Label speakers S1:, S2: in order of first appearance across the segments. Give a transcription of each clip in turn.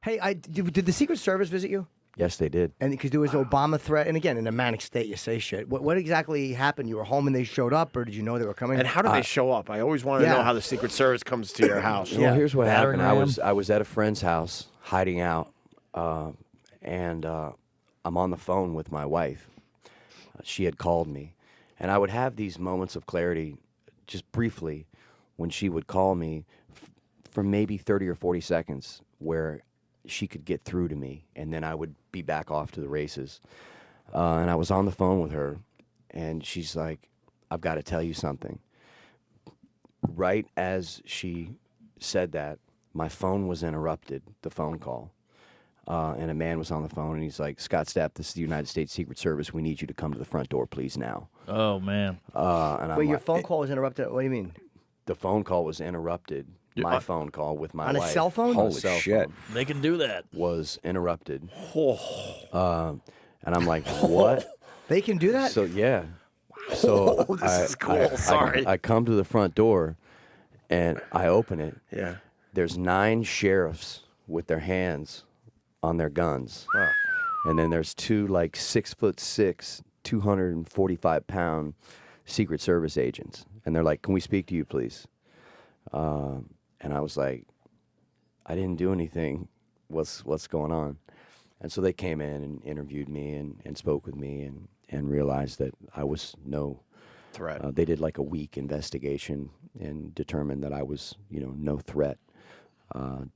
S1: Hey, did the Secret Service visit you?
S2: Yes, they did.
S1: And because there was an Obama threat, and again, in a manic state, you say shit. What exactly happened? You were home and they showed up, or did you know they were coming?
S3: And how do they show up? I always want to know how the Secret Service comes to your house.
S2: Well, here's what happened. I
S4: ram.
S2: was at a friend's house hiding out, and I'm on the phone with my wife. She had called me, and I would have these moments of clarity, just briefly, when she would call me for maybe 30 or 40 seconds, where she could get through to me, and then I would be back off to the races. And I was on the phone with her, and she's like, "I've got to tell you something." Right as she said that, my phone was interrupted, the phone call. And a man was on the phone, and he's like, "Scott Stapp, this is the United States Secret Service. We need you to come to the front door, please, now."
S4: Oh, man.
S2: And I'm
S1: Wait, your
S2: like,
S1: phone call was interrupted. What do you mean?
S2: The phone call was interrupted. My phone call with my
S1: On a
S2: wife.
S1: cell phone?
S2: On a
S5: Holy
S2: cell
S5: shit.
S2: phone
S4: They can do that.
S2: was interrupted. And I'm like, what?
S1: They can do that?
S2: So, yeah. So
S3: This is cool. Sorry.
S2: I come to the front door, and I open it.
S3: Yeah.
S2: There's 9 sheriffs with their hands on their guns.
S3: Wow.
S2: And then there's 2 like 6'6", 245-pound Secret Service agents. And they're like, "Can we speak to you, please?" And I was like, "I didn't do anything. What's going on?" And so they came in and interviewed me and spoke with me and realized that I was no
S3: Threat.
S2: They did like a week investigation and determined that I was, no threat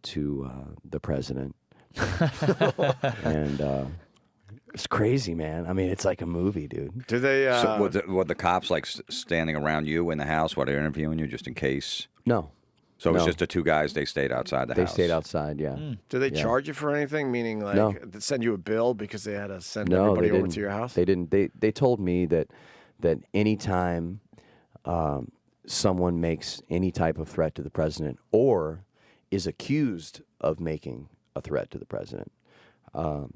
S2: to the president. And it's crazy, man. I mean, it's like a movie, dude.
S3: Do they?
S5: So were the cops like standing around you in the house while they're interviewing you, just in case?
S2: No.
S5: So it was
S2: No.
S5: just the 2 guys. They stayed outside the
S2: They
S5: house.
S2: stayed outside, yeah.
S3: do they
S2: Yeah.
S3: charge you for anything? Meaning, like,
S2: No.
S3: send you a bill because they had to send
S2: No,
S3: everybody
S2: they
S3: over
S2: didn't.
S3: to your house?
S2: They didn't. They told me that anytime someone makes any type of threat to the president or is accused of making a threat to the president,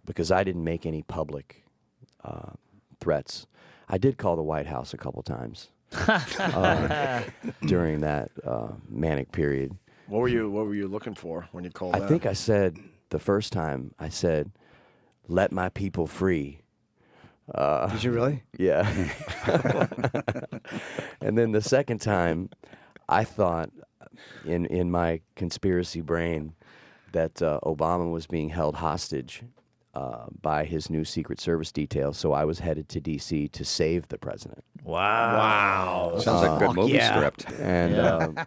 S2: because I didn't make any public threats. I did call the White House a couple times during that manic period.
S3: What were you looking for when you called?
S2: I think I said the first time, I said, "Let my people free."
S1: Did you really?
S2: Yeah. And then the second time, I thought in my conspiracy brain that Obama was being held hostage by his new Secret Service detail. So I was headed to D.C. to save the president.
S4: Wow.
S5: Sounds like a good movie script.
S2: And